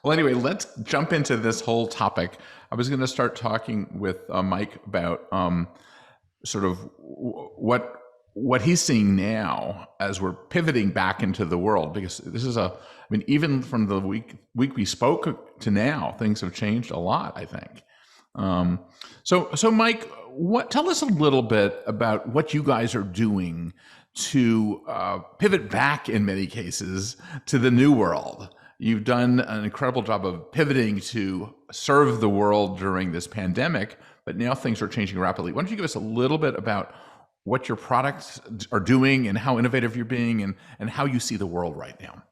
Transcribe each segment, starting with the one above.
Well, anyway, let's jump into this whole topic. I was going to start talking with Mike about sort of what he's seeing now as we're pivoting back into the world, because this is I mean, even from the week we spoke to now, things have changed a lot, I think. So Mike, tell us a little bit about what you guys are doing to pivot back, in many cases, to the new world. You've done an incredible job of pivoting to serve the world during this pandemic, but now things are changing rapidly. Why don't you give us a little bit about what your products are doing and how innovative you're being, and how you see the world right now?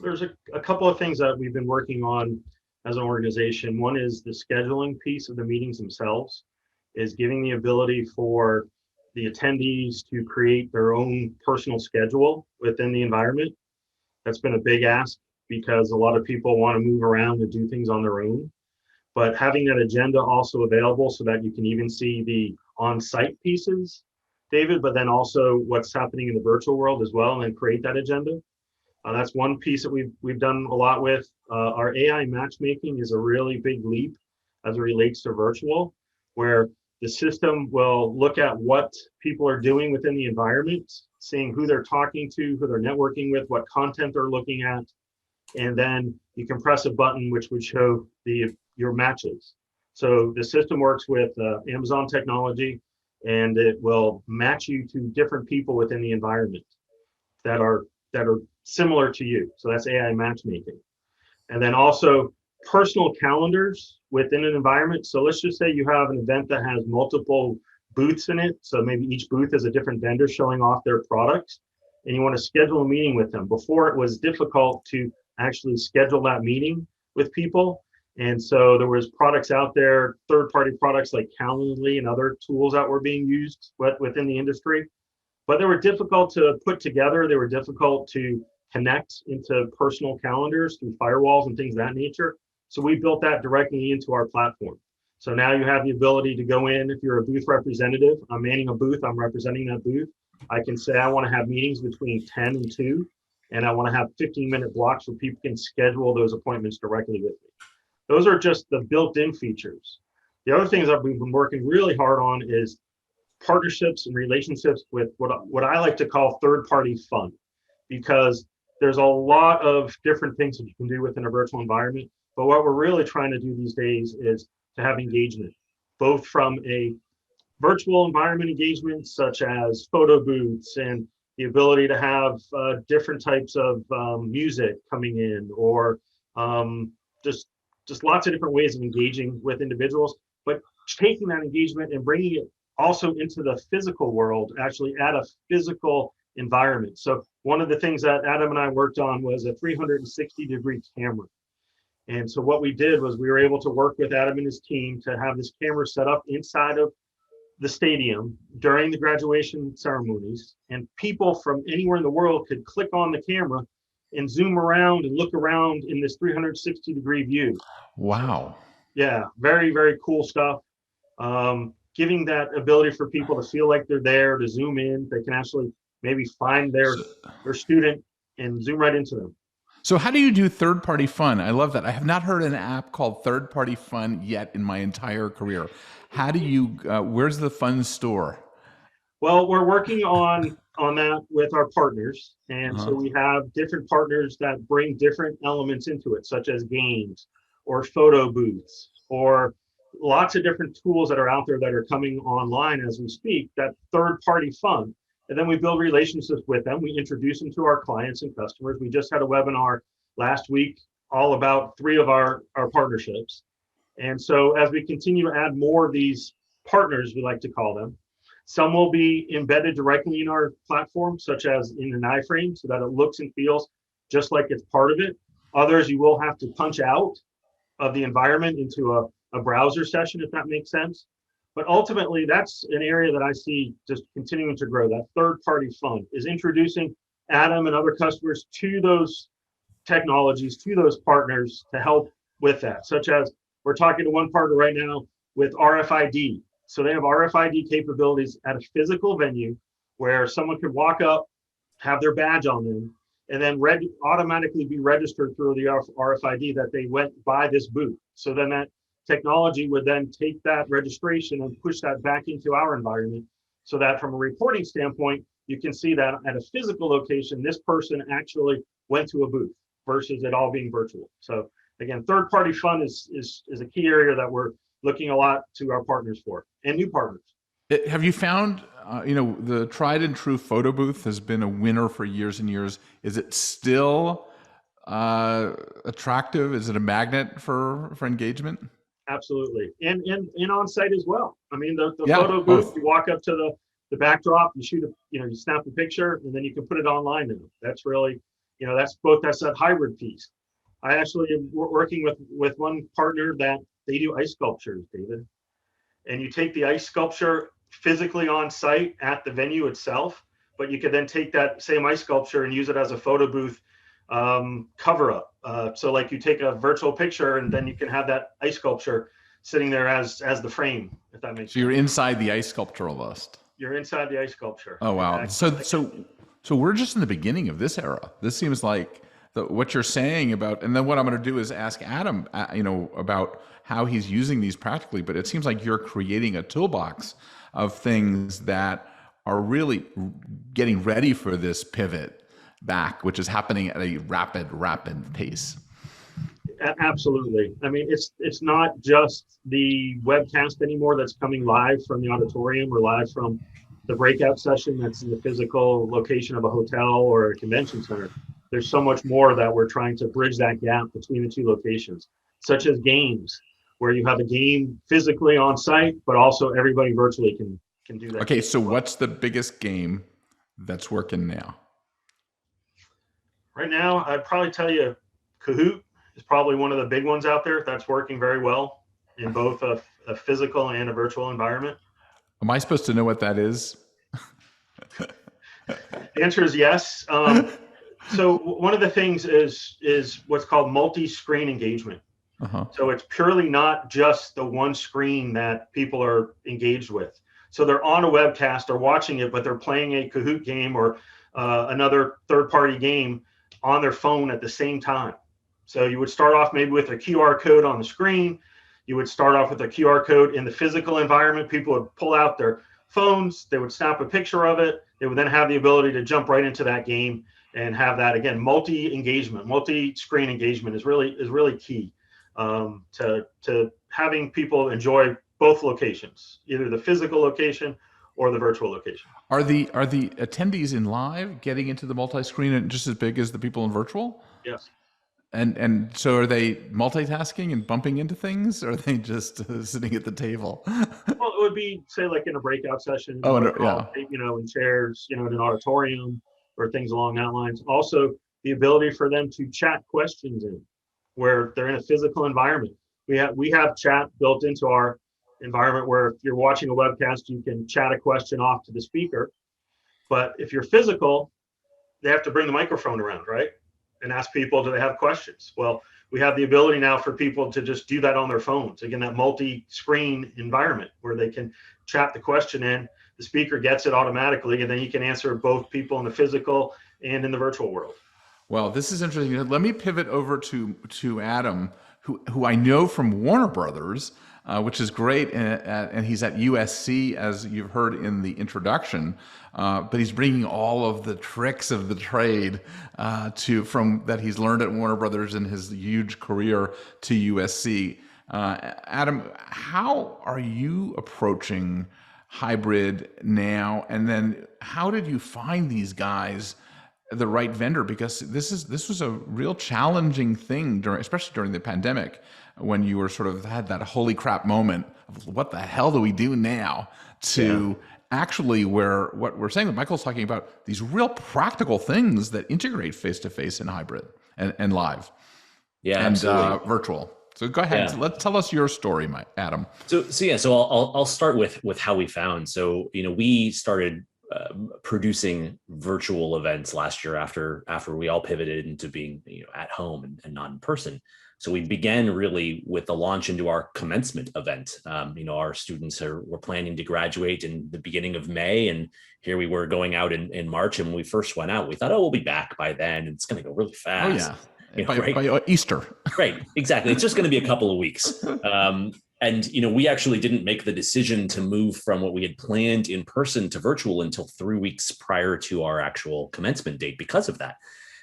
There's a couple of things that we've been working on as an organization. One is the scheduling piece of the meetings themselves, is giving the ability for the attendees to create their own personal schedule within the environment. That's been a big ask because a lot of people want to move around and do things on their own. But having that agenda also available so that you can even see the on-site pieces, David, but then also what's happening in the virtual world as well, and then create that agenda. That's one piece that we've done a lot with. Our AI matchmaking is a really big leap as it relates to virtual, where the system will look at what people are doing within the environment, seeing who they're talking to, who they're networking with, what content they're looking at, and then you can press a button which would show your matches. So the system works with Amazon technology, and it will match you to different people within the environment that are similar to you. So that's AI matchmaking. And then also personal calendars within an environment. So let's just say you have an event that has multiple booths in it. So maybe each booth is a different vendor showing off their products, and you want to schedule a meeting with them. Before, it was difficult to actually schedule that meeting with people. And so there was products out there, third-party products like Calendly and other tools that were being used within the industry. But they were difficult to put together. They were difficult to connect into personal calendars through firewalls and things of that nature. So we built that directly into our platform. So now you have the ability to go in. If you're a booth representative, I'm manning a booth, I'm representing that booth. I can say I want to have meetings between 10 and 2, and I want to have 15-minute blocks where people can schedule those appointments directly with me. Those are just the built-in features. The other things that we've been working really hard on is partnerships and relationships with what I like to call third-party fun, because there's a lot of different things that you can do within a virtual environment. But what we're really trying to do these days is to have engagement, both from a virtual environment engagement, such as photo booths and the ability to have different types of music coming in, or just lots of different ways of engaging with individuals, but taking that engagement and bringing it also into the physical world, actually at a physical environment. So one of the things that Adam and I worked on was a 360-degree camera. And so what we did was we were able to work with Adam and his team to have this camera set up inside of the stadium during the graduation ceremonies, and people from anywhere in the world could click on the camera and zoom around and look around in this 360-degree view. Wow. Yeah, very, very cool stuff. Giving that ability for people to feel like they're there, to zoom in. They can actually maybe find their student and zoom right into them. So how do you do third-party fun? I love that. I have not heard an app called third-party fun yet in my entire career. How do you, where's the fun store? Well, we're working on that with our partners. And so we have different partners that bring different elements into it, such as games or photo booths, or lots of different tools that are out there that are coming online as we speak, that third-party fun. And then we build relationships with them. We introduce them to our clients and customers. We just had a webinar last week all about 3 of our partnerships. And so as we continue to add more of these partners, we like to call them, some will be embedded directly in our platform, such as in an iframe, so that it looks and feels just like it's part of it. Others you will have to punch out of the environment into a browser session, if that makes sense. But ultimately, that's an area that I see just continuing to grow. That third-party fun is introducing Adam and other customers to those technologies, to those partners to help with that, such as we're talking to one partner right now with RFID. So they have RFID capabilities at a physical venue where someone could walk up, have their badge on them, and then automatically be registered through the RFID that they went by this booth. So then that technology would then take that registration and push that back into our environment, so that from a reporting standpoint, you can see that at a physical location, this person actually went to a booth versus it all being virtual. So again, third-party fun is a key area that we're looking a lot to our partners for, and new partners. Have you found, the tried and true photo booth has been a winner for years and years. Is it still attractive? Is it a magnet for engagement? Absolutely, and on site as well. I mean, the Yeah, photo booth, both. you walk up to the backdrop, you shoot you snap a picture, and then you can put it online now. That's really, that's that hybrid piece. I actually am working with one partner that they do ice sculptures, David, and you take the ice sculpture physically on site at the venue itself, but you could then take that same ice sculpture and use it as a photo booth cover up. So like you take a virtual picture and then you can have that ice sculpture sitting there as the frame, if that makes sense. So you're inside the ice sculpture almost. You're inside the ice sculpture. Oh, wow. Exactly. So we're just in the beginning of this era. This seems like what you're saying about, and then what I'm going to do is ask Adam, about how he's using these practically, but it seems like you're creating a toolbox of things that are really getting ready for this pivot back, which is happening at a rapid pace. Absolutely. I mean, it's not just the webcast anymore that's coming live from the auditorium or live from the breakout session that's in the physical location of a hotel or a convention center. There's so much more that we're trying to bridge that gap between the two locations, such as games, where you have a game physically on site, but also everybody virtually can do that. Okay, so what's the biggest game that's working now? Right now, I'd probably tell you Kahoot is probably one of the big ones out there that's working very well in both a physical and a virtual environment. Am I supposed to know what that is? The answer is yes. So one of the things is what's called multi-screen engagement. Uh-huh. So it's purely not just the one screen that people are engaged with. So they're on a webcast or watching it, but they're playing a Kahoot game or another third-party game on their phone at the same time. So you would start off maybe with a QR code on the screen. You would start off with a QR code in the physical environment. People would pull out their phones. They would snap a picture of it. They would then have the ability to jump right into that game and have that, again, multi-engagement, multi-screen engagement is really key to having people enjoy both locations, either the physical location or the virtual location. Are the attendees in live getting into the multi-screen and just as big as the people in virtual? Yes. And so are they multitasking and bumping into things, or are they just sitting at the table? Well, it would be, say, like in a breakout session, yeah. In chairs, in an auditorium or things along that lines. Also, the ability for them to chat questions in where they're in a physical environment. We have chat built into our environment where if you're watching a webcast, you can chat a question off to the speaker. But if you're physical, they have to bring the microphone around, right? And ask people, do they have questions? Well, we have the ability now for people to just do that on their phones. Again, that multi-screen environment where they can chat the question in, the speaker gets it automatically, and then you can answer both people in the physical and in the virtual world. Well, this is interesting. Let me pivot over to Adam, who I know from Warner Brothers, which is great, and he's at USC, as you've heard in the introduction. But he's bringing all of the tricks of the trade from that he's learned at Warner Brothers in his huge career to USC. Adam, how are you approaching hybrid now? And then how did you find these guys, the right vendor? Because this was a real challenging thing especially during the pandemic, when you were sort of had that holy crap moment of what the hell do we do now to actually where what we're saying that Michael's talking about, these real practical things that integrate face-to-face and hybrid and live and virtual. So go ahead. Yeah. Let's tell us your story, Adam. So I'll start with how we found. So, we started producing virtual events last year after we all pivoted into being, at home and not in person. So we began really with the launch into our commencement event. Our students were planning to graduate in the beginning of May, and here we were going out in March. And when we first went out, we thought, oh, we'll be back by then. It's going to go really fast. Oh yeah, by Easter. Right, exactly. It's just going to be a couple of weeks. And we actually didn't make the decision to move from what we had planned in person to virtual until 3 weeks prior to our actual commencement date because of that.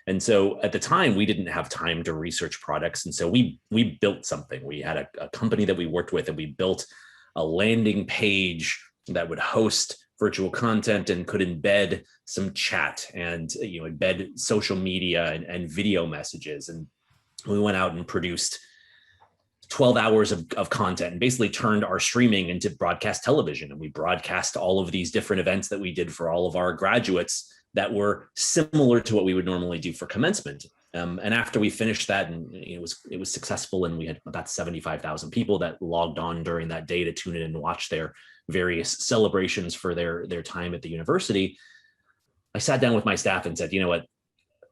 And so at the time, we didn't have time to research products. And so we built something. We had a company that we worked with, and we built a landing page that would host virtual content and could embed some chat and embed social media and video messages. And we went out and produced 12 hours of content and basically turned our streaming into broadcast television. And we broadcast all of these different events that we did for all of our graduates that were similar to what we would normally do for commencement. And after we finished that, and it was successful, and we had about 75,000 people that logged on during that day to tune in and watch their various celebrations for their time at the university. I sat down with my staff and said, you know what,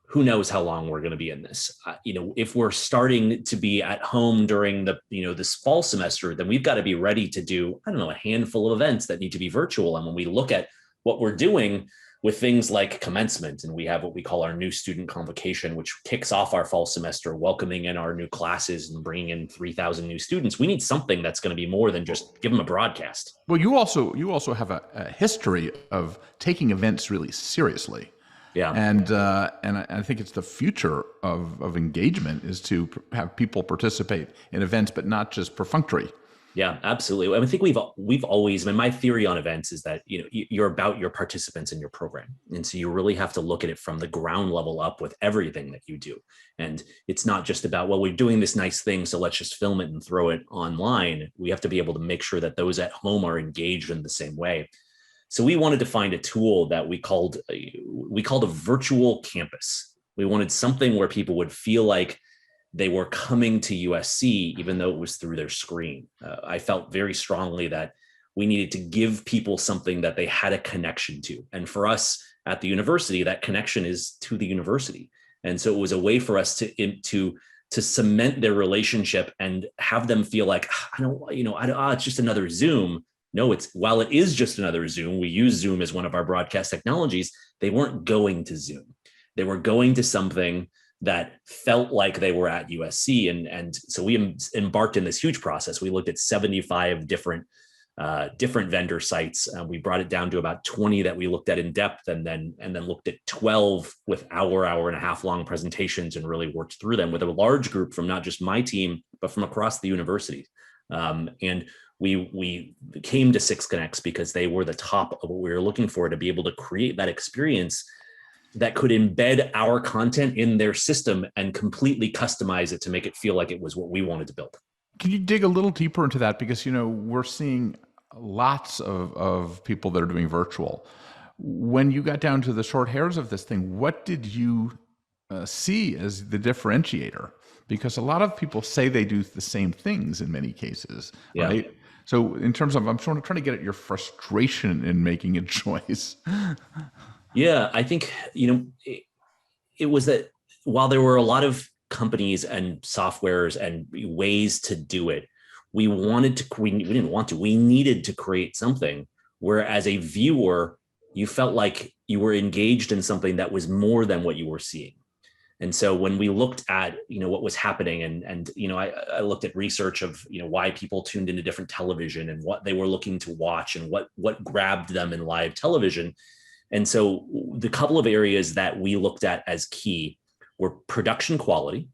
who knows how long we're going to be in this? If we're starting to be at home during this fall semester, then we've got to be ready to do, a handful of events that need to be virtual. And when we look at what we're doing with things like commencement, and we have what we call our new student convocation, which kicks off our fall semester, welcoming in our new classes and bringing in 3,000 new students. We need something that's going to be more than just give them a broadcast. Well, you also have a history of taking events really seriously. Yeah. And I think it's the future of engagement is to have people participate in events, but not just perfunctory. Yeah, absolutely. I think we've always, my theory on events is that, you're about your participants in your program. And so you really have to look at it from the ground level up with everything that you do. And it's not just about, well, we're doing this nice thing, so let's just film it and throw it online. We have to be able to make sure that those at home are engaged in the same way. So we wanted to find a tool that we called a virtual campus. We wanted something where people would feel like they were coming to USC, even though it was through their screen. I felt very strongly that we needed to give people something that they had a connection to. And for us at the university, that connection is to the university. And so it was a way for us to cement their relationship and have them feel like, it's just another Zoom. No, while it is just another Zoom, we use Zoom as one of our broadcast technologies. They weren't going to Zoom. They were going to something that felt like they were at USC. And so we embarked in this huge process. We looked at 75 different vendor sites. We brought it down to about 20 that we looked at in depth, and then looked at 12 with hour and a half long presentations, and really worked through them with a large group from not just my team, but from across the university. And we came to 6Connex because they were the top of what we were looking for, to be able to create that experience that could embed our content in their system and completely customize it to make it feel like it was what we wanted to build. Can you dig a little deeper into that? Because, we're seeing lots of people that are doing virtual. When you got down to the short hairs of this thing, what did you see as the differentiator? Because a lot of people say they do the same things in many cases, right? Yeah. So in terms of, I'm trying to get at your frustration in making a choice. Yeah, I think, it was that while there were a lot of companies and softwares and ways to do it, we needed to create something where, as a viewer, you felt like you were engaged in something that was more than what you were seeing. And so when we looked at, what was happening, and I looked at research of, why people tuned into different television and what they were looking to watch and what grabbed them in live television. And so the couple of areas that we looked at as key were production quality,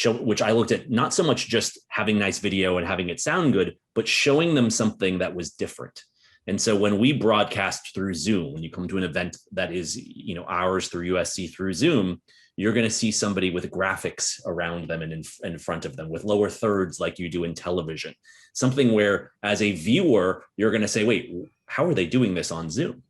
which I looked at not so much just having nice video and having it sound good, but showing them something that was different. And so when we broadcast through Zoom, when you come to an event that is, ours through USC through Zoom, you're going to see somebody with graphics around them and in front of them with lower thirds like you do in television. Something where, as a viewer, you're going to say, wait, how are they doing this on Zoom?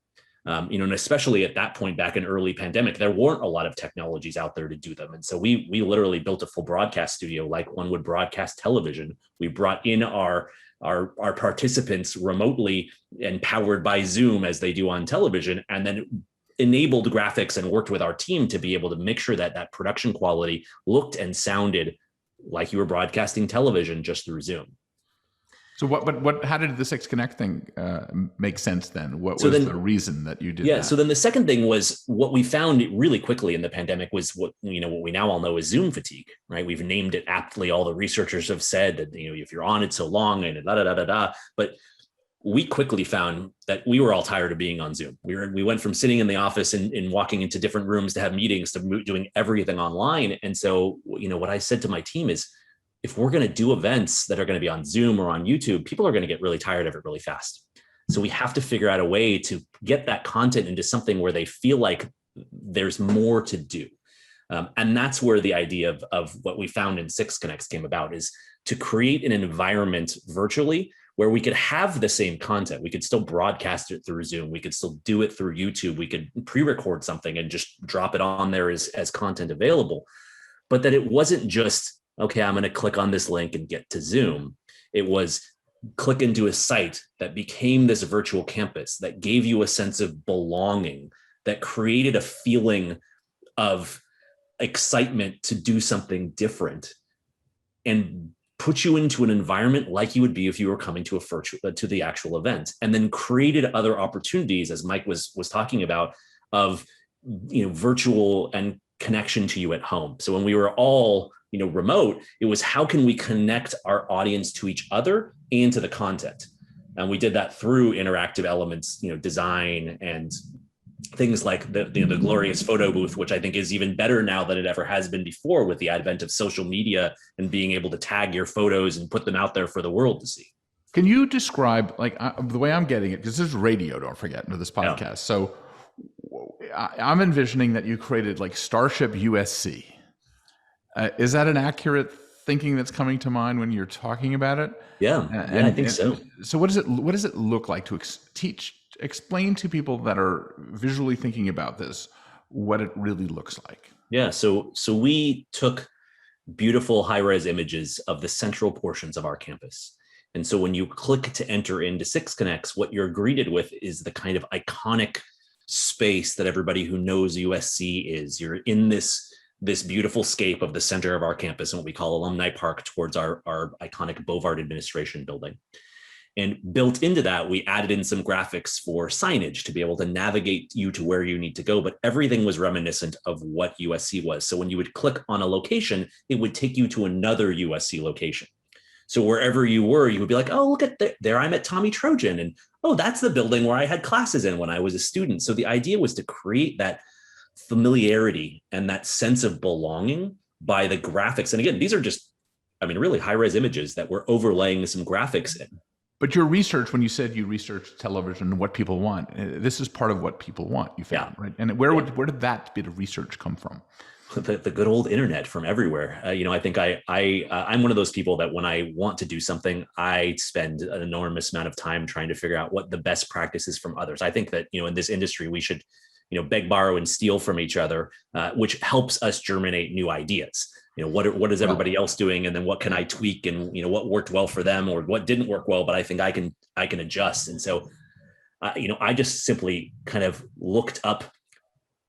And especially at that point back in early pandemic, there weren't a lot of technologies out there to do them. And so we literally built a full broadcast studio like one would broadcast television. We brought in our participants remotely and powered by Zoom as they do on television, and then enabled graphics and worked with our team to be able to make sure that production quality looked and sounded like you were broadcasting television just through Zoom. So how did the 6Connex thing make sense then? What So was then, the reason that you did yeah, that? so then the second thing was what we found really quickly in the pandemic was what we now all know is Zoom fatigue, right? We've named it aptly. All the researchers have said that, if you're on it so long and da da da da da, but we quickly found that we were all tired of being on Zoom. We went from sitting in the office and walking into different rooms to have meetings to doing everything online. And so, what I said to my team is, if we're going to do events that are going to be on Zoom or on YouTube, people are going to get really tired of it really fast. So we have to figure out a way to get that content into something where they feel like there's more to do. And that's where the idea of what we found in 6Connex came about, is to create an environment virtually where we could have the same content. We could still broadcast it through Zoom. We could still do it through YouTube. We could pre-record something and just drop it on there as content available. But that it wasn't just, okay, I'm going to click on this link and get to Zoom. It was click into a site that became this virtual campus that gave you a sense of belonging, that created a feeling of excitement to do something different, and put you into an environment like you would be if you were coming to the actual event, and then created other opportunities, as Mike was talking about, of virtual and connection to you at home. So when we were all remote, it was how can we connect our audience to each other and to the content, and we did that through interactive elements, design and things like the glorious photo booth, which I think is even better now than it ever has been before, with the advent of social media and being able to tag your photos and put them out there for the world to see. Can you describe, the way I'm getting it, because this is radio, don't forget, into this podcast. Yeah. So I'm envisioning that you created like Starship USC. Is that an accurate thinking that's coming to mind when you're talking about it? Yeah, I think so. So what does it look like to explain to people that are visually thinking about this what it really looks like? Yeah, so we took beautiful high-res images of the central portions of our campus. And so when you click to enter into 6Connex, what you're greeted with is the kind of iconic space that everybody who knows USC is. You're in this beautiful scape of the center of our campus and what we call Alumni Park towards our iconic Bovard administration building. And built into that, we added in some graphics for signage to be able to navigate you to where you need to go, but everything was reminiscent of what USC was. So when you would click on a location, it would take you to another USC location. So wherever you were, you would be like, oh, look at there, I'm at Tommy Trojan. And oh, that's the building where I had classes in when I was a student. So the idea was to create that familiarity and that sense of belonging by the graphics. And again, these are just, really high-res images that we're overlaying some graphics in. But your research, when you said you researched television and what people want, this is part of what people want, you found, right? And where did that bit of research come from? The good old internet from everywhere. I think I'm one of those people that when I want to do something, I spend an enormous amount of time trying to figure out what the best practices from others. I think that, in this industry, we should, beg, borrow, and steal from each other, which helps us germinate new ideas. What is everybody else doing, and then what can I tweak, and what worked well for them or what didn't work well, but I think I can adjust. And so, I just simply kind of looked up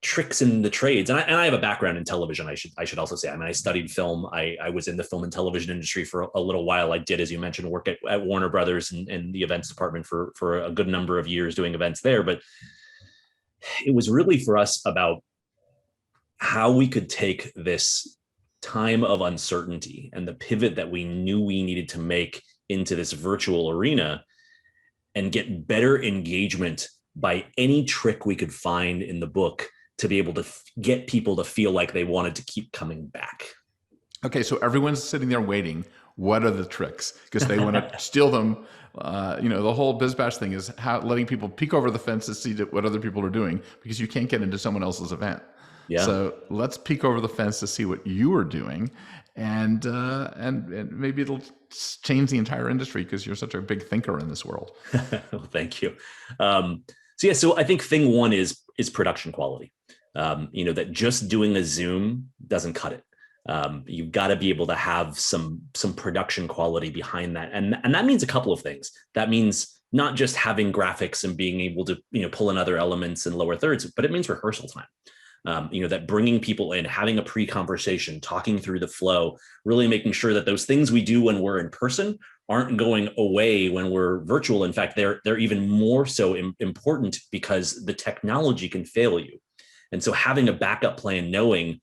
tricks in the trades, and I have a background in television. I should also say, I studied film. I was in the film and television industry for a little while. I did, as you mentioned, work at Warner Brothers and the events department for a good number of years doing events there. But it was really for us about how we could take this time of uncertainty and the pivot that we knew we needed to make into this virtual arena and get better engagement by any trick we could find in the book to be able to get people to feel like they wanted to keep coming back. Okay, so everyone's sitting there waiting. What are the tricks? Because they want to steal them. The whole BizBash thing is letting people peek over the fence to see what other people are doing, because you can't get into someone else's event. Yeah. So let's peek over the fence to see what you are doing, and maybe it'll change the entire industry because you're such a big thinker in this world. Well, thank you. So I think thing one is production quality. That just doing a Zoom doesn't cut it. You've got to be able to have some production quality behind that, and that means a couple of things. That means not just having graphics and being able to pull in other elements and lower thirds, but it means rehearsal time. that bringing people in, having a pre-conversation, talking through the flow, really making sure that those things we do when we're in person aren't going away when we're virtual. In fact, they're even more so important because the technology can fail you. And so having a backup plan, knowing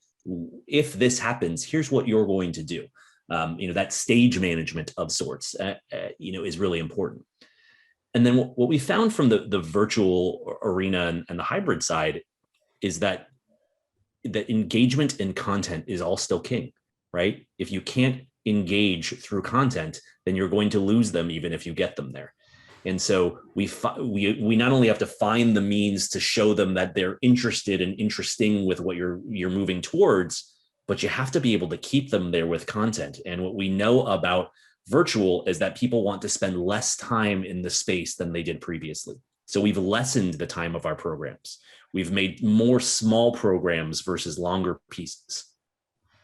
if this happens, here's what you're going to do. That stage management of sorts, is really important. And then what we found from the virtual arena and the hybrid side is that engagement in content is all still king, right? If you can't engage through content, then you're going to lose them even if you get them there. And so we not only have to find the means to show them that they're interested and interesting with what you're moving towards, but you have to be able to keep them there with content. And what we know about virtual is that people want to spend less time in the space than they did previously. So we've lessened the time of our programs. We've made more small programs versus longer pieces.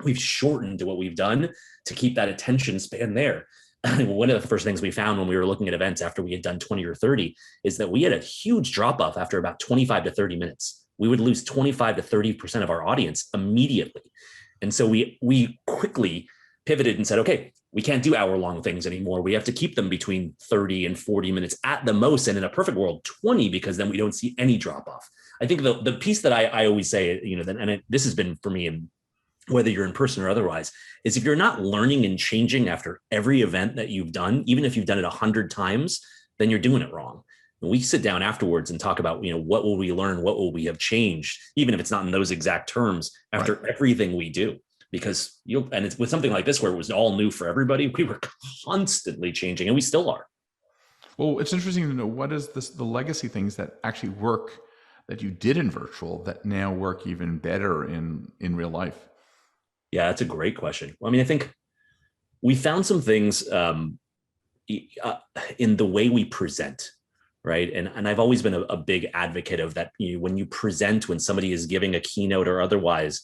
We've shortened what we've done to keep that attention span there. One of the first things we found when we were looking at events after we had done 20 or 30 is that we had a huge drop off after about 25 to 30 minutes. We would lose 25 to 30% of our audience immediately. And so we quickly pivoted and said, okay, we can't do hour-long things anymore. We have to keep them between 30 and 40 minutes at the most, and in a perfect world, 20, because then we don't see any drop-off. I think the piece that I always say, this has been for me, and whether you're in person or otherwise, is if you're not learning and changing after every event that you've done, even if you've done it 100 times, then you're doing it wrong. And we sit down afterwards and talk about, what will we learn? What will we have changed? Even if it's not in those exact terms after everything we do. Because and it's with something like this where it was all new for everybody, we were constantly changing, and we still are. Well, it's interesting to know what is the legacy things that actually work that you did in virtual that now work even better in real life. Yeah, that's a great question. Well, I think we found some things in the way we present, right? And I've always been a big advocate of that. When you present, when somebody is giving a keynote or otherwise,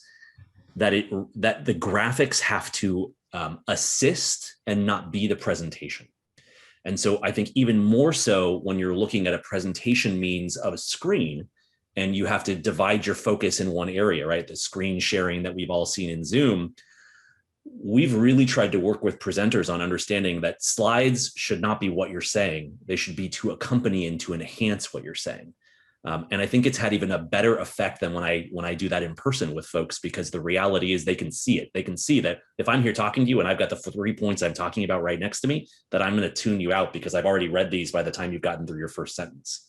that the graphics have to assist and not be the presentation. And so I think even more so when you're looking at a presentation means of a screen, and you have to divide your focus in one area, right? The screen sharing that we've all seen in Zoom. We've really tried to work with presenters on understanding that slides should not be what you're saying. They should be to accompany and to enhance what you're saying. And I think it's had even a better effect than when I do that in person with folks, because the reality is they can see it. They can see that if I'm here talking to you and I've got the 3 points I'm talking about right next to me, that I'm going to tune you out because I've already read these by the time you've gotten through your first sentence.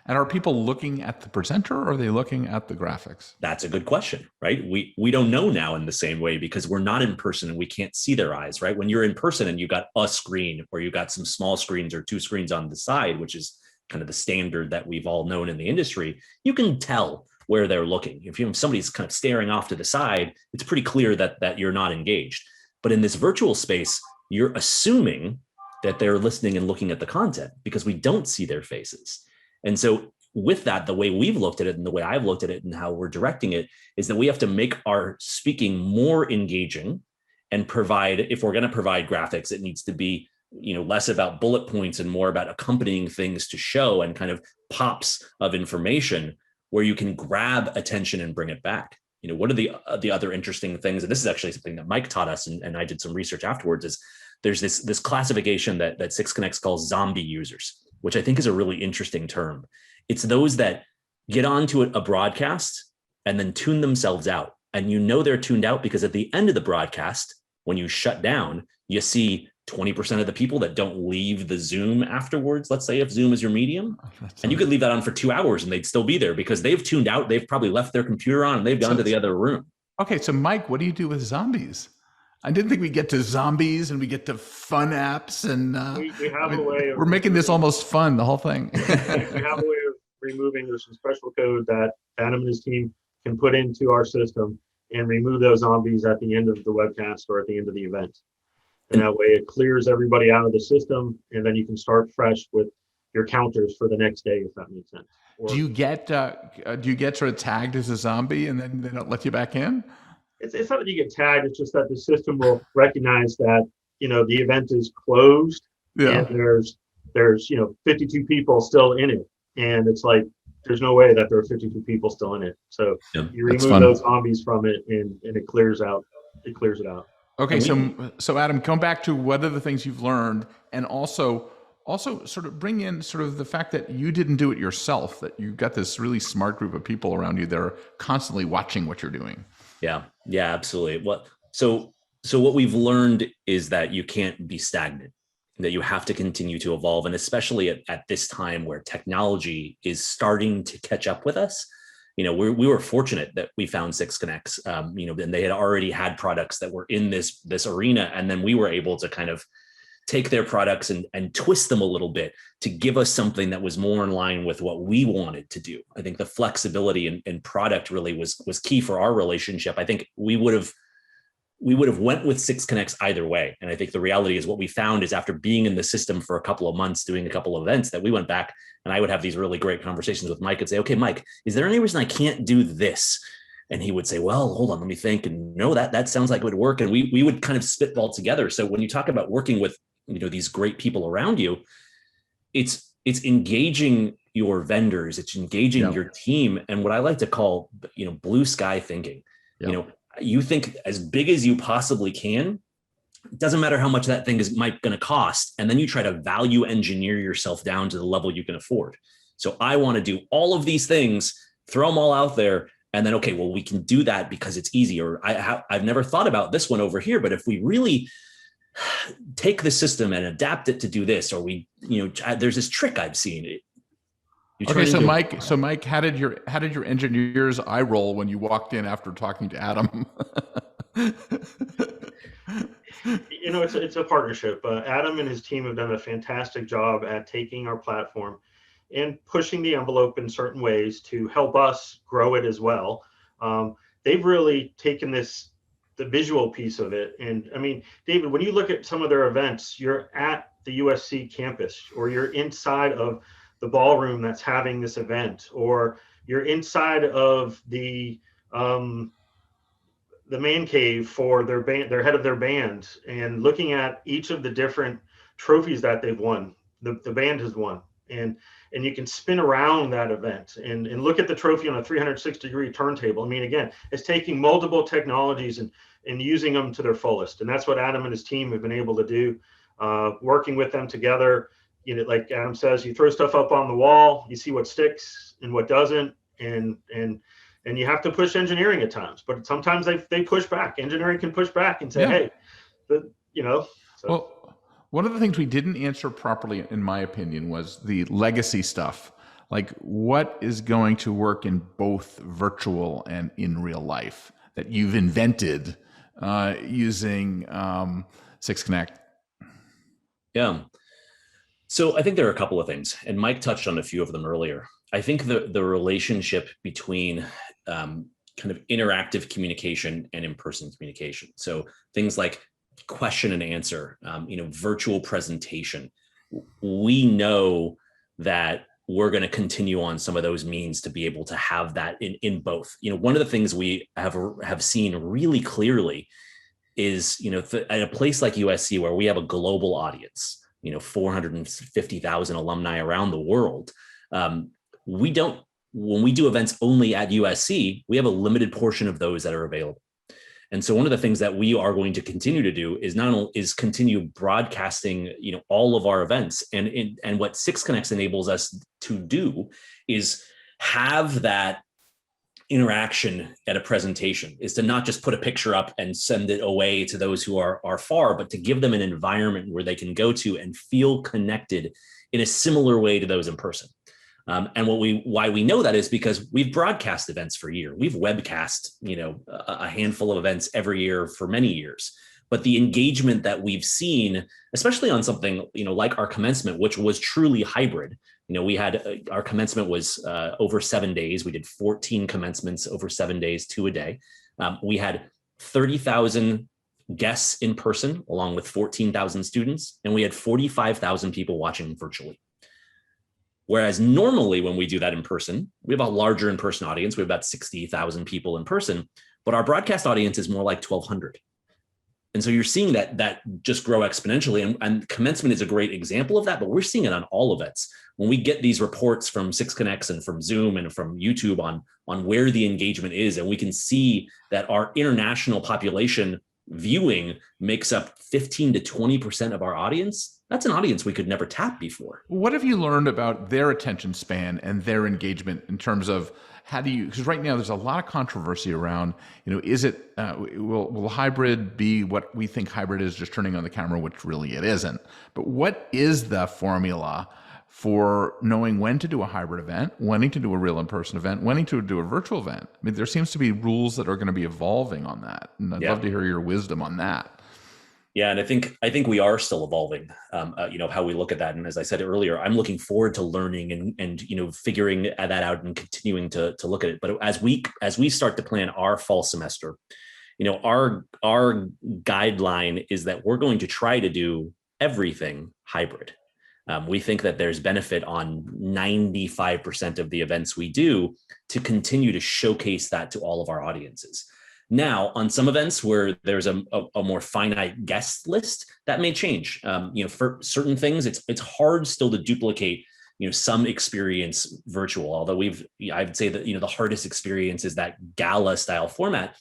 And are people looking at the presenter, or are they looking at the graphics? That's a good question, right? We don't know now in the same way because we're not in person and we can't see their eyes, right? When you're in person and you got a screen or you got some small screens or 2 screens on the side, which is kind of the standard that we've all known in the industry, you can tell where they're looking. If somebody's kind of staring off to the side, it's pretty clear that you're not engaged. But in this virtual space, you're assuming that they're listening and looking at the content because we don't see their faces. And so with that, the way we've looked at it and the way I've looked at it and how we're directing it is that we have to make our speaking more engaging and provide, if we're going to provide graphics, it needs to be, less about bullet points and more about accompanying things to show and kind of pops of information where you can grab attention and bring it back. What are the other interesting things? And this is actually something that Mike taught us, and I did some research afterwards, is there's this classification that 6Connex calls zombie users, which I think is a really interesting term. It's those that get onto a broadcast and then tune themselves out. And they're tuned out because at the end of the broadcast, when you shut down, you see 20% of the people that don't leave the Zoom afterwards. Let's say if Zoom is your medium, and you could leave that on for 2 hours and they'd still be there because they've tuned out. They've probably left their computer on and they've gone to the other room. Okay. So Mike, what do you do with zombies? I didn't think we get to zombies and we get to fun apps and we have a way of, we're making this almost fun, the whole thing. We have a way of removing. There's some special code that Adam and his team can put into our system and remove those zombies at the end of the webcast or at the end of the event. And that way it clears everybody out of the system, and then you can start fresh with your counters for the next day, if that makes sense. Do you get sort of tagged as a zombie and then they don't let you back in? It's not that you get tagged. It's just that the system will recognize that, the event is closed and there's 52 people still in it. And it's like, there's no way that there are 52 people still in it. So Yeah, you that's remove fun. those zombies from it, and it clears out. It clears it out. Okay, And so Adam, come back to what are the things you've learned, and also sort of bring in sort of the fact that you didn't do it yourself, that you've got this really smart group of people around you that are constantly watching what you're doing. yeah, absolutely. So what we've learned is that you can't be stagnant, that you have to continue to evolve. And especially at this time where technology is starting to catch up with us, we were fortunate that we found 6Connex, and they had already had products that were in this arena. And then we were able to kind of take their products and twist them a little bit to give us something that was more in line with what we wanted to do. I think the flexibility in product really was key for our relationship. I think we would have went with 6Connex either way. And I think the reality is what we found is after being in the system for a couple of months, doing a couple of events, that we went back and I would have these really great conversations with Mike and say, okay, Mike, is there any reason I can't do this? And he would say, well, hold on, let me think. And no, that sounds like it would work. And we would kind of spitball together. So when you talk about working with, these great people around you, it's engaging your vendors, it's engaging your team. And what I like to call, blue sky thinking, you think as big as you possibly can. It doesn't matter how much that thing is going to cost. And then you try to value engineer yourself down to the level you can afford. So I want to do all of these things, throw them all out there. And then, okay, well, we can do that because it's easy. Or I've never thought about this one over here, but if we really take the system and adapt it to do this, or there's this trick I've seen. Okay, so Mike, how did your engineer's eye roll when you walked in after talking to Adam? It's a partnership. Adam and his team have done a fantastic job at taking our platform and pushing the envelope in certain ways to help us grow it as well. They've really taken the visual piece of it. And I mean, David, when you look at some of their events, you're at the USC campus, or you're inside of the ballroom that's having this event, or you're inside of the man cave for their band, their head of their band, and looking at each of the different trophies that they've won, the band has won. And you can spin around that event and look at the trophy on a 360-degree turntable. I mean, again, it's taking multiple technologies and using them to their fullest. And that's what Adam and his team have been able to do, working with them together. Like Adam says, you throw stuff up on the wall, you see what sticks and what doesn't. And you have to push engineering at times, but sometimes they push back. Engineering can push back and say, hey, So. Well, one of the things we didn't answer properly, in my opinion, was the legacy stuff. Like, what is going to work in both virtual and in real life that you've invented using 6Connect? Yeah. So I think there are a couple of things, and Mike touched on a few of them earlier. I think the relationship between kind of interactive communication and in-person communication. So things like question and answer, virtual presentation. We know that we're going to continue on some of those means to be able to have that in both. One of the things we have seen really clearly is, at a place like USC, where we have a global audience, 450,000 alumni around the world. When we do events only at USC, we have a limited portion of those that are available. And so one of the things that we are going to continue to do is not only continue broadcasting, all of our events, and what 6Connex enables us to do is have that interaction at a presentation, is to not just put a picture up and send it away to those who are far, but to give them an environment where they can go to and feel connected in a similar way to those in person. And why we know that is because we've broadcast events for years. We've webcast, a handful of events every year for many years. But the engagement that we've seen, especially on something, like our commencement, which was truly hybrid. We had our commencement was over 7 days. We did 14 commencements over 7 days, 2 a day. We had 30,000 guests in person, along with 14,000 students, and we had 45,000 people watching virtually. Whereas normally when we do that in person, we have a larger in-person audience. We have about 60,000 people in person, but our broadcast audience is more like 1,200. And so you're seeing that just grow exponentially. And commencement is a great example of that, but we're seeing it on all events. When we get these reports from 6Connex and from Zoom and from YouTube on where the engagement is, and we can see that our international population viewing makes up 15 to 20% of our audience, that's an audience we could never tap before. What have you learned about their attention span and their engagement in terms of how do you, because right now there's a lot of controversy around, is it, will hybrid be what we think hybrid is, just turning on the camera, which really it isn't. But what is the formula for knowing when to do a hybrid event, when to do a real in-person event, when to do a virtual event? I mean, there seems to be rules that are going to be evolving on that. And I'd love to hear your wisdom on that. Yeah, and I think we are still evolving, how we look at that. And as I said earlier, I'm looking forward to learning and figuring that out and continuing to look at it. But as we start to plan our fall semester, our guideline is that we're going to try to do everything hybrid. We think that there's benefit on 95% of the events we do to continue to showcase that to all of our audiences. Now, on some events where there's a more finite guest list, that may change. For certain things, it's hard still to duplicate, some experience virtual. Although I'd say that the hardest experience is that gala style format.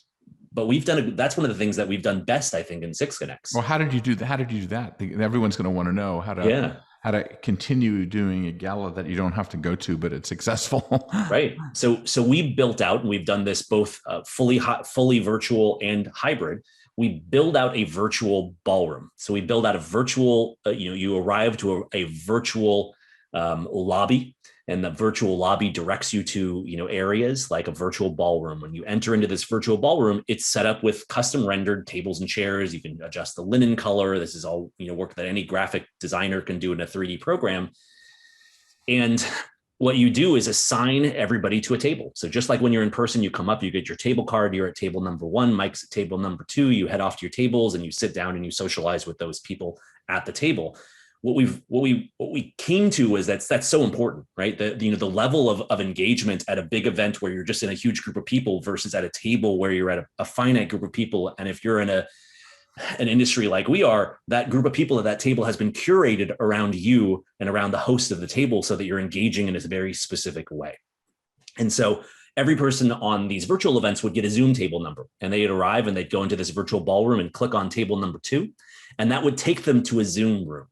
But that's one of the things that we've done best, I think, in 6Connex. Well, how did you do that? How did you do that? Everyone's going to want to know how to continue doing a gala that you don't have to go to, but it's successful. Right. So we built out, and we've done this both fully virtual and hybrid. We build out a virtual ballroom. So we build out a virtual, you arrive to a virtual lobby, and the virtual lobby directs you to, areas like a virtual ballroom. When you enter into this virtual ballroom, it's set up with custom rendered tables and chairs. You can adjust the linen color. This is all, work that any graphic designer can do in a 3D program. And what you do is assign everybody to a table. So just like when you're in person, you come up, you get your table card, you're at table number 1, Mike's at table number 2, you head off to your tables and you sit down and you socialize with those people at the table. What we came to is that's so important, right? The level of engagement at a big event where you're just in a huge group of people versus at a table where you're at a finite group of people. And if you're in an industry like we are, that group of people at that table has been curated around you and around the host of the table so that you're engaging in a very specific way. And so every person on these virtual events would get a Zoom table number, and they'd arrive and they'd go into this virtual ballroom and click on table number 2, and that would take them to a Zoom room.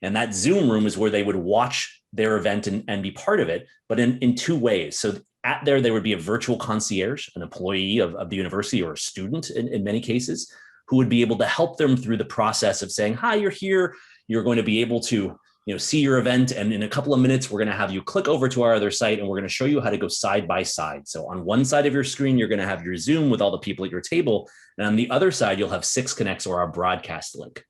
And that Zoom room is where they would watch their event and be part of it, but in 2 ways. So there would be a virtual concierge, an employee of the university or a student in many cases, who would be able to help them through the process of saying, hi, you're here. You're going to be able to see your event. And in a couple of minutes, we're going to have you click over to our other site, and we're going to show you how to go side by side. So on one side of your screen, you're going to have your Zoom with all the people at your table. And on the other side, you'll have 6Connex or our broadcast link.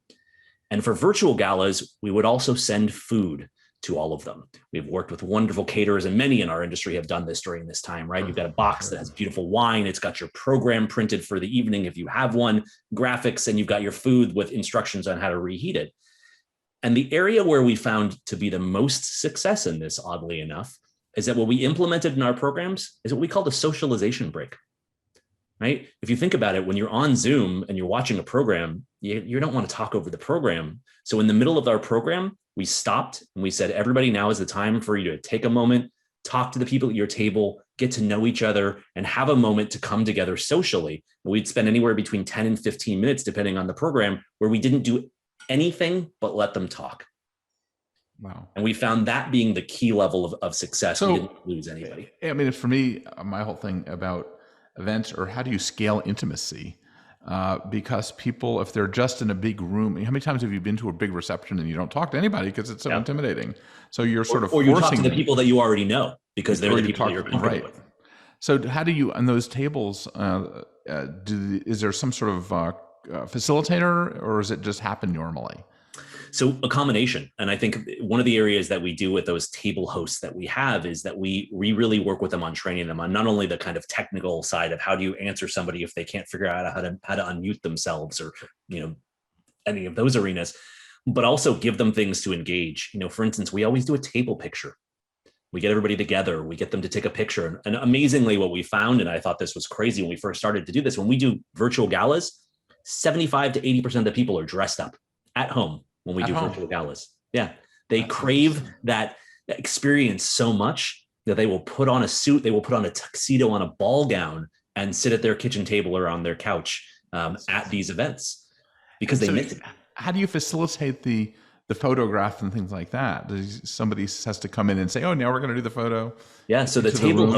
And for virtual galas, we would also send food to all of them. We've worked with wonderful caterers, and many in our industry have done this during this time, right? You've got a box that has beautiful wine. It's got your program printed for the evening, if you have one, graphics, and you've got your food with instructions on how to reheat it. And the area where we found to be the most success in this, oddly enough, is that what we implemented in our programs is what we call the socialization break. Right? If you think about it, when you're on Zoom and you're watching a program, you don't want to talk over the program. So in the middle of our program, we stopped and we said, everybody, now is the time for you to take a moment, talk to the people at your table, get to know each other, and have a moment to come together socially. We'd spend anywhere between 10 and 15 minutes, depending on the program, where we didn't do anything but let them talk. Wow. And we found that being the key level of success. So, we didn't lose anybody. I mean, for me, my whole thing about events, or how do you scale intimacy? Because people, if they're just in a big room, how many times have you been to a big reception and you don't talk to anybody because it's so intimidating? So you're sort of or you talk to the people that you already know because they're the people that you're comfortable with. So how do you, on those tables, is there some sort of facilitator, or does it just happen normally? So a combination. And I think one of the areas that we do with those table hosts that we have is that we really work with them on training them on not only the kind of technical side of how do you answer somebody if they can't figure out how to unmute themselves, or any of those arenas, but also give them things to engage. For instance, we always do a table picture. We get everybody together, we get them to take a picture. And amazingly, what we found, and I thought this was crazy when we first started to do this, when we do virtual galas, 75 to 80% of the people are dressed up at home when we do virtual galas. Yeah. They crave that experience so much that they will put on a suit, they will put on a tuxedo on a ball gown and sit at their kitchen table or on their couch at these events because they miss it. How do you facilitate the photograph and things like that? Somebody has to come in and say, oh, now we're going to do the photo. Yeah. So the table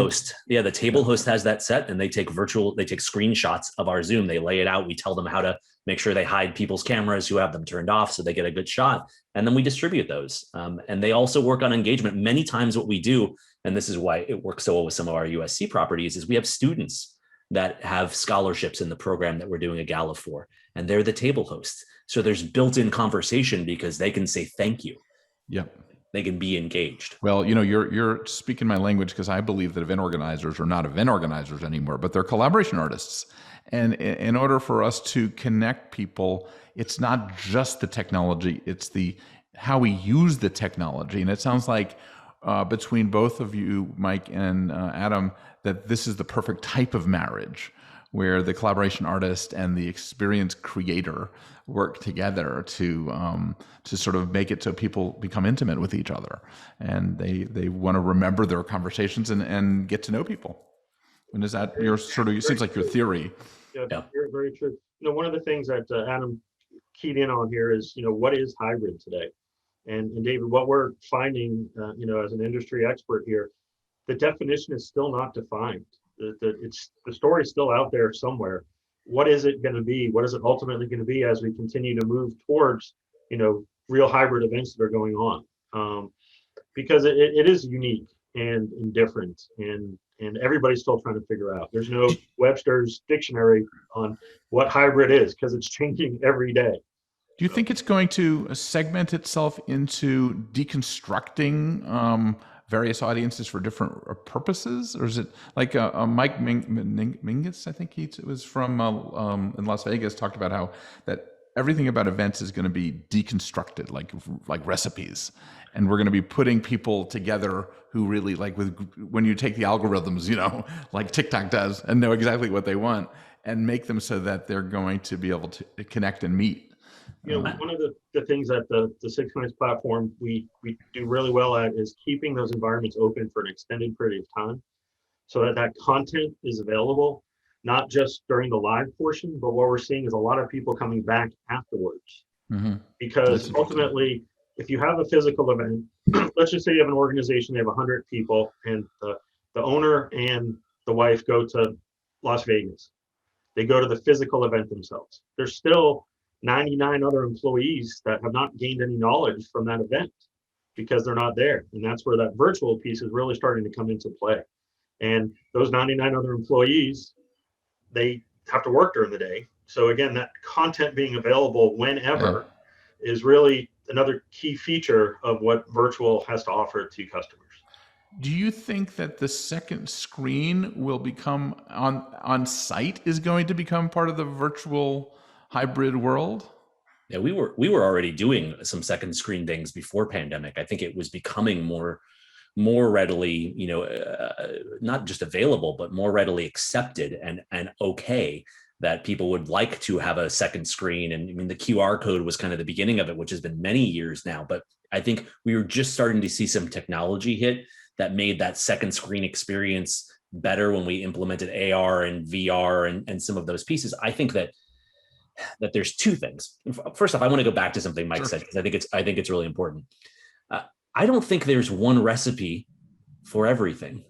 host has that set, and they take screenshots of our Zoom. They lay it out. We tell them how to make sure they hide people's cameras who have them turned off so they get a good shot. And then we distribute those. And they also work on engagement. Many times what we do, and this is why it works so well with some of our USC properties, is we have students that have scholarships in the program that we're doing a gala for, and they're the table hosts. So there's built-in conversation because they can say thank you. Yep. They can be engaged. Well, you're speaking my language, because I believe that event organizers are not event organizers anymore, but they're collaboration artists. And in order for us to connect people, it's not just the technology, it's how we use the technology. And it sounds like between both of you, Mike and Adam, that this is the perfect type of marriage where the collaboration artist and the experience creator work together to sort of make it so people become intimate with each other, and they want to remember their conversations and get to know people. And is that your sort of? It seems like your theory. Yeah, very, very true. One of the things that Adam keyed in on here is, what is hybrid today? And David, what we're finding, as an industry expert here, the definition is still not defined. The story is still out there somewhere. What is it going to be? What is it ultimately going to be as we continue to move towards, real hybrid events that are going on? Because it is unique and different, and everybody's still trying to figure out. There's no Webster's dictionary on what hybrid is, because it's changing every day. Do you think it's going to segment itself into deconstructing various audiences for different purposes, or is it like Mike Mingus? I think he was from in Las Vegas, talked about how that everything about events is going to be deconstructed, like recipes, and we're going to be putting people together who really when you take the algorithms, like TikTok does, and know exactly what they want, and make them so that they're going to be able to connect and meet. One of the things that the 6Connex platform we do really well at is keeping those environments open for an extended period of time, so that content is available, not just during the live portion, but what we're seeing is a lot of people coming back afterwards. Mm-hmm. Because ultimately, if you have a physical event, let's just say you have an organization, they have 100 people, and the owner and the wife go to Las Vegas. They go to the physical event themselves. There's still 99 other employees that have not gained any knowledge from that event because they're not there. And that's where that virtual piece is really starting to come into play. And those 99 other employees, they have to work during the day. So again, that content being available whenever is really another key feature of what virtual has to offer to customers. Do you think that the second screen will become on site is going to become part of the virtual hybrid world? Yeah, we were already doing some second screen things before pandemic. I think it was becoming more readily, not just available, but more readily accepted and okay that people would like to have a second screen. And I mean, the QR code was kind of the beginning of it, which has been many years now. But I think we were just starting to see some technology hit that made that second screen experience better when we implemented AR and VR and some of those pieces. I think that there's two things. First off, I want to go back to something Mike said, because I think it's really important. I don't think there's one recipe for everything.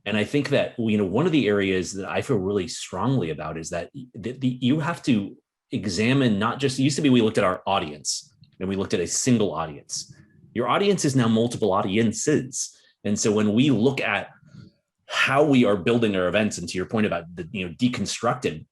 And I think that, one of the areas that I feel really strongly about is that you have to examine, not just, it used to be we looked at our audience and we looked at a single audience. Your audience is now multiple audiences. And so when we look at how we are building our events, and to your point about the deconstructed,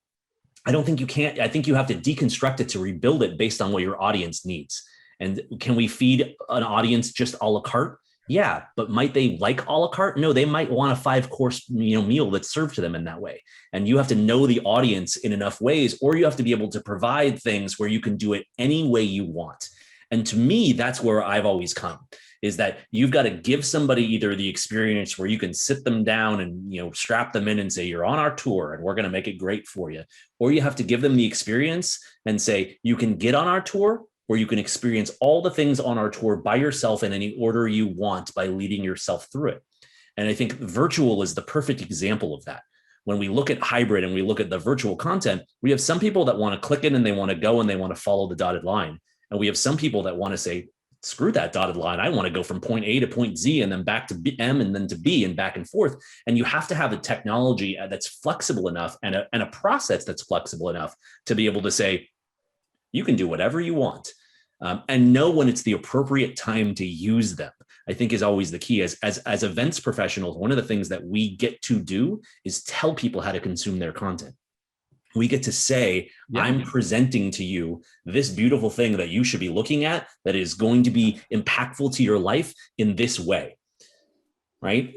I think you have to deconstruct it to rebuild it based on what your audience needs. And can we feed an audience just a la carte? Yeah, but might they like a la carte? No, they might want a 5-course meal that's served to them in that way. And you have to know the audience in enough ways, or you have to be able to provide things where you can do it any way you want. And to me, that's where I've always come, is that you've got to give somebody either the experience where you can sit them down and, strap them in and say, you're on our tour and we're going to make it great for you. Or you have to give them the experience and say, you can get on our tour, or you can experience all the things on our tour by yourself in any order you want by leading yourself through it. And I think virtual is the perfect example of that. When we look at hybrid and we look at the virtual content, we have some people that want to click in and they want to go and they want to follow the dotted line. And we have some people that want to say, screw that dotted line. I want to go from point A to point Z and then back to M and then to B and back and forth. And you have to have a technology that's flexible enough and a process that's flexible enough to be able to say, you can do whatever you want, and know when it's the appropriate time to use them. I think is always the key. As events professionals, one of the things that we get to do is tell people how to consume their content. We get to say, I'm presenting to you this beautiful thing that you should be looking at that is going to be impactful to your life in this way, right?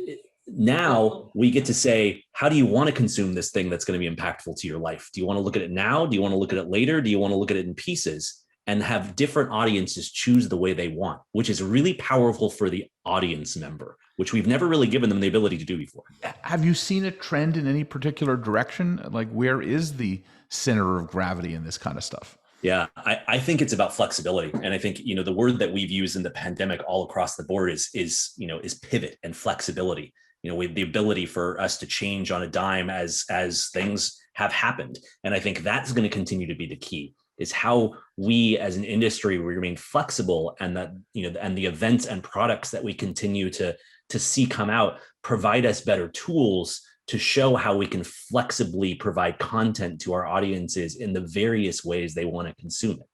Now we get to say, how do you want to consume this thing that's going to be impactful to your life? Do you want to look at it now? Do you want to look at it later? Do you want to look at it in pieces? And have different audiences choose the way they want, which is really powerful for the audience member, which we've never really given them the ability to do before. Have you seen a trend in any particular direction? Like, where is the center of gravity in this kind of stuff? Yeah, I think it's about flexibility. And I think, the word that we've used in the pandemic all across the board is pivot and flexibility. With the ability for us to change on a dime as things have happened. And I think that's going to continue to be the key, is how we as an industry, we remain flexible, and that, and the events and products that we continue to see come out provide us better tools to show how we can flexibly provide content to our audiences in the various ways they want to consume it.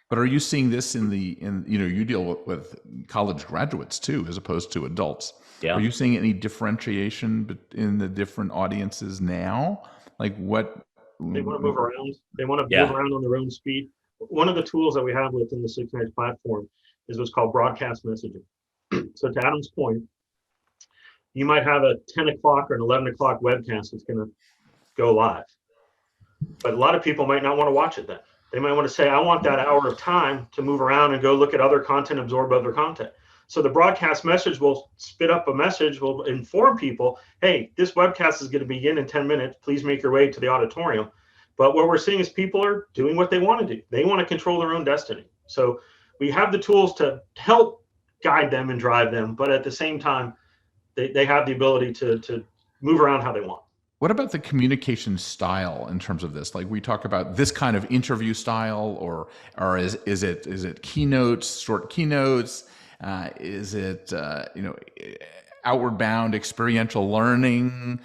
But are you seeing this you deal with college graduates too, as opposed to adults. Yeah. Are you seeing any differentiation in the different audiences now? Like what? They want to move around. They want to move around on their own speed. One of the tools that we have within the 6Connex platform is what's called broadcast messaging. So to Adam's point, you might have a 10 o'clock or an 11 o'clock webcast that's going to go live. But a lot of people might not want to watch it then. They might want to say, I want that hour of time to move around and go look at other content, absorb other content. So the broadcast message will spit up a message, will inform people, hey, this webcast is going to begin in 10 minutes. Please make your way to the auditorium. But what we're seeing is people are doing what they want to do. They want to control their own destiny. So we have the tools to help guide them and drive them. But at the same time, they have the ability to move around how they want. What about the communication style in terms of this? Like, we talk about this kind of interview style, or is it keynotes, short keynotes? Is it outward bound experiential learning?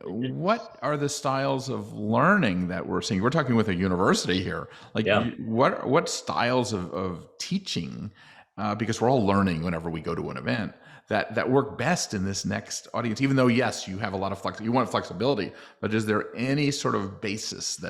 What are the styles of learning that we're seeing? We're talking with a university here. Like, what styles of teaching? Because we're all learning whenever we go to an event. That work best in this next audience, even though, yes, you have a lot of you want flexibility, but is there any sort of basis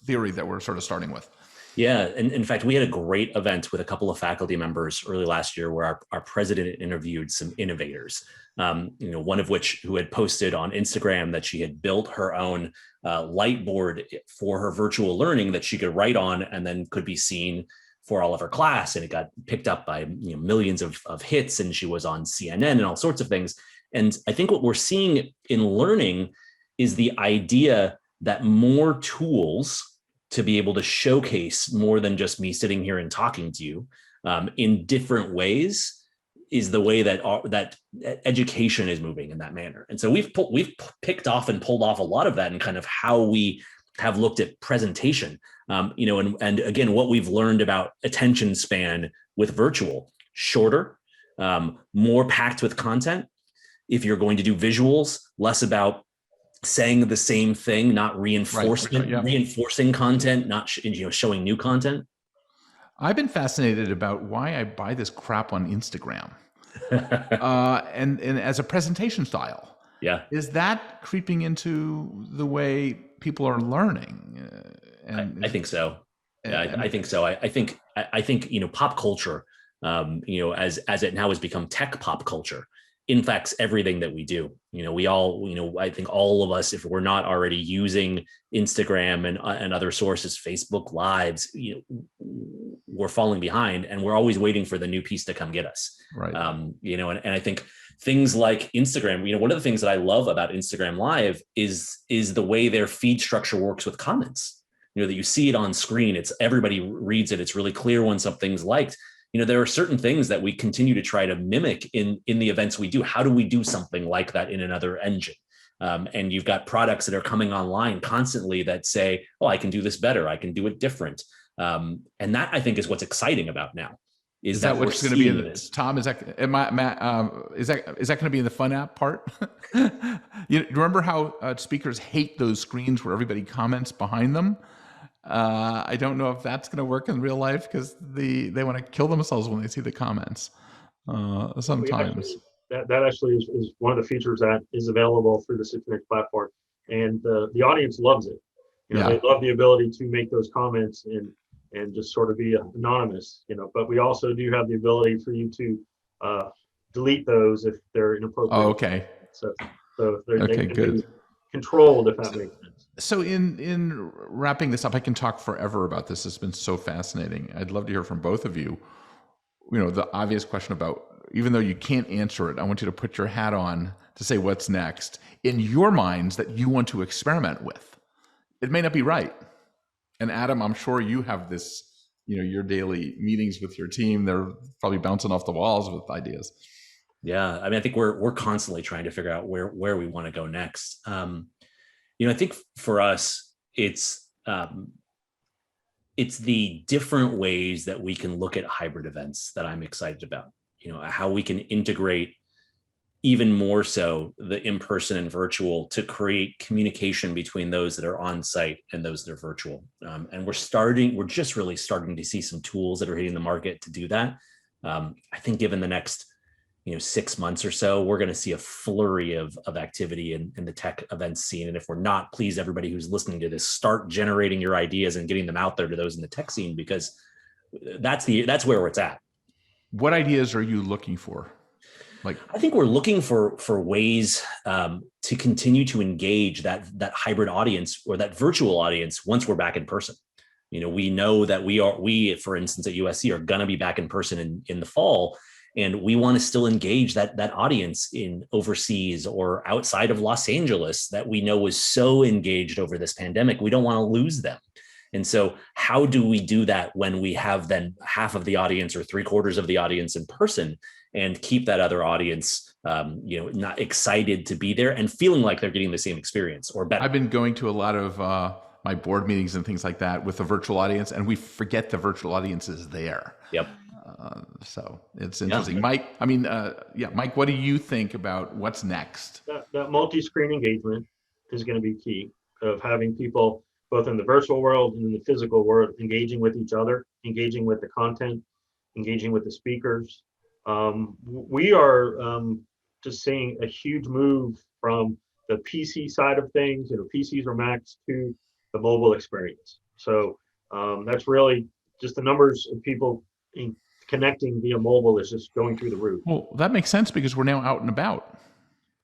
theory that we're sort of starting with? Yeah. And in fact, we had a great event with a couple of faculty members early last year where our president interviewed some innovators, one of which who had posted on Instagram that she had built her own light board for her virtual learning that she could write on and then could be seen for all of her class. And it got picked up by millions of hits, and she was on CNN and all sorts of things. And I think what we're seeing in learning is the idea that more tools to be able to showcase more than just me sitting here and talking to you in different ways is the way that education is moving in that manner. And so we've picked off and pulled off a lot of that in kind of how we have looked at presentation, and again, what we've learned about attention span with virtual: shorter, more packed with content. If you're going to do visuals, less about saying the same thing, not reinforcing content, not showing new content. I've been fascinated about why I buy this crap on Instagram, and as a presentation style. Yeah, is that creeping into the way people are learning? I think so. I think so. I think pop culture, as it now has become tech pop culture, infects everything that we do. We all, I think all of us, if we're not already using Instagram and other sources, Facebook Lives, we're falling behind, and we're always waiting for the new piece to come get us. Right. And I think things like Instagram, one of the things that I love about Instagram Live is the way their feed structure works with comments. That you see it on screen, it's everybody reads it. It's really clear when something's liked. There are certain things that we continue to try to mimic in the events we do. How do we do something like that in another engine? And you've got products that are coming online constantly that say, oh, I can do this better. I can do it different. And that, I think, is what's exciting about now. Is that what's going to be in this? Tom, is that going to be in the fun app part? You remember how speakers hate those screens where everybody comments behind them? I don't know if that's going to work in real life, because they want to kill themselves when they see the comments. Sometimes that actually is one of the features that is available through the 6Connex platform, and the audience loves it. They love the ability to make those comments and just sort of be anonymous. But we also do have the ability for you to delete those if they're inappropriate. Oh, okay. So they can good. be controlled, if that makes sense. So in wrapping this up, I can talk forever about this. It's been so fascinating. I'd love to hear from both of you. The obvious question about, even though you can't answer it, I want you to put your hat on to say what's next in your minds that you want to experiment with. It may not be right. And Adam, I'm sure you have this, your daily meetings with your team. They're probably bouncing off the walls with ideas. Yeah. I think we're constantly trying to figure out where we want to go next. I think for us, it's the different ways that we can look at hybrid events that I'm excited about. How we can integrate even more so the in-person and virtual to create communication between those that are on site and those that are virtual. And we're just really starting to see some tools that are hitting the market to do that. I think given the next 6 months or so, we're going to see a flurry of activity in the tech events scene. And if we're not, please, everybody who's listening to this, start generating your ideas and getting them out there to those in the tech scene, because that's where it's at. What ideas are you looking for? I think we're looking for ways to continue to engage that hybrid audience or that virtual audience once we're back in person. We know that we, for instance, at USC are going to be back in person in the fall. And we want to still engage that audience in overseas or outside of Los Angeles that we know was so engaged over this pandemic. We don't want to lose them. And so how do we do that when we have then half of the audience or 3/4 of the audience in person, and keep that other audience, not excited to be there and feeling like they're getting the same experience or better? I've been going to a lot of my board meetings and things like that with the virtual audience, and we forget the virtual audience is there. Yep. So it's interesting. Yeah. Mike, what do you think about what's next? That multi-screen engagement is going to be key, of having people both in the virtual world and in the physical world engaging with each other, engaging with the content, engaging with the speakers. We are just seeing a huge move from the PC side of things, PCs or Macs, to the mobile experience. So that's really just the numbers of people connecting via mobile is just going through the roof. Well, that makes sense because we're now out and about.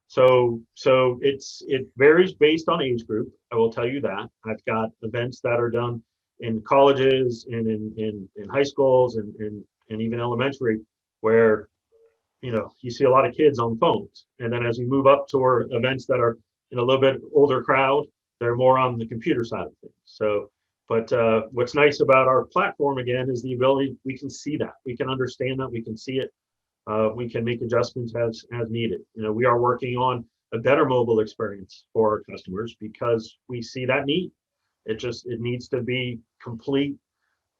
So it varies based on age group. I will tell you that. I've got events that are done in colleges and in high schools and even elementary, where you see a lot of kids on phones. And then as you move up toward events that are in a little bit older crowd, they're more on the computer side of things. So, but what's nice about our platform, again, is the ability, we can see that, we can understand that, we can see it, we can make adjustments as needed. We are working on a better mobile experience for our customers because we see that need. It needs to be complete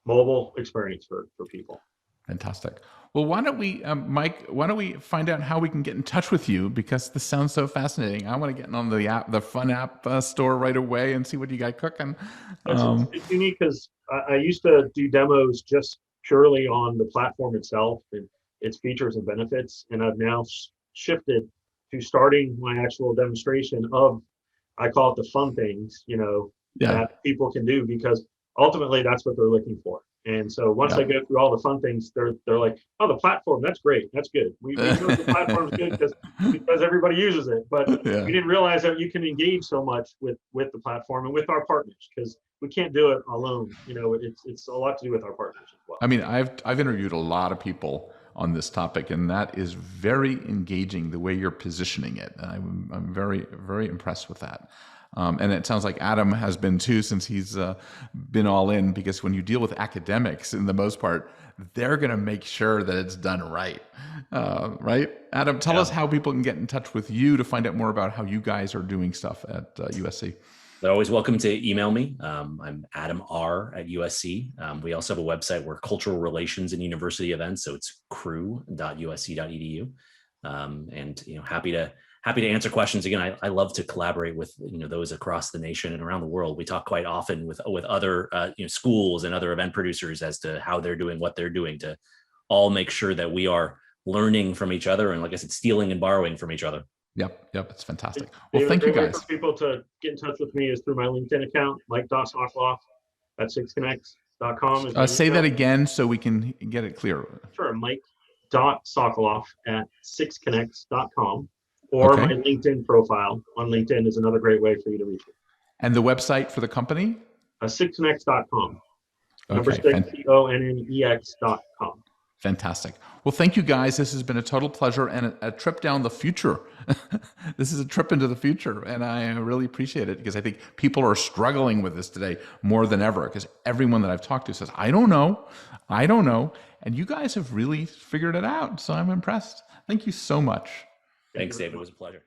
mobile experience for people. Fantastic. Well, why don't we, Mike, find out how we can get in touch with you, because this sounds so fascinating. I want to get on the fun app store right away and see what you got cooking. It's unique because I used to do demos just purely on the platform itself and its features and benefits. And I've now shifted to starting my actual demonstration of, I call it the fun things, that people can do, because ultimately that's what they're looking for. And so once Yeah. I go through all the fun things, they're like, oh, the platform, that's great, that's good. We know the platform's good because everybody uses it, but Yeah. we didn't realize that you can engage so much with the platform and with our partners, because we can't do it alone. You know, it's a lot to do with our partners as well. I mean, I've interviewed a lot of people on this topic, and that is very engaging the way you're positioning it. And I'm very, very impressed with that. And it sounds like Adam has been too, since he's been all in, because when you deal with academics, in the most part, they're going to make sure that it's done right. Right? Adam, tell us how people can get in touch with you to find out more about how you guys are doing stuff at USC. They're always welcome to email me. I'm Adam R at USC. We also have a website where cultural relations and university events. So it's crew.usc.edu. And happy to answer questions. Again, I love to collaborate with those across the nation and around the world. We talk quite often with other schools and other event producers as to how they're doing, what they're doing, to all make sure that we are learning from each other, and like I said, stealing and borrowing from each other. Yep, it's fantastic. Well, thank you guys. For people to get in touch with me is through my LinkedIn account, Mike.Sokoloff at 6Connex.com. Say that again so we can get it clear. Sure, Mike.Sokoloff at 6Connex.com, or my LinkedIn profile on LinkedIn is another great way for you to reach me. And the website for the company? 6Connex.com. Number Okay, 6, CONNEX.com. Fantastic. Well, thank you guys. This has been a total pleasure and a trip down the future. This is a trip into the future, and I really appreciate it, because I think people are struggling with this today more than ever, because everyone that I've talked to says, I don't know. And you guys have really figured it out. So I'm impressed. Thank you so much. Thanks, David. It was a pleasure.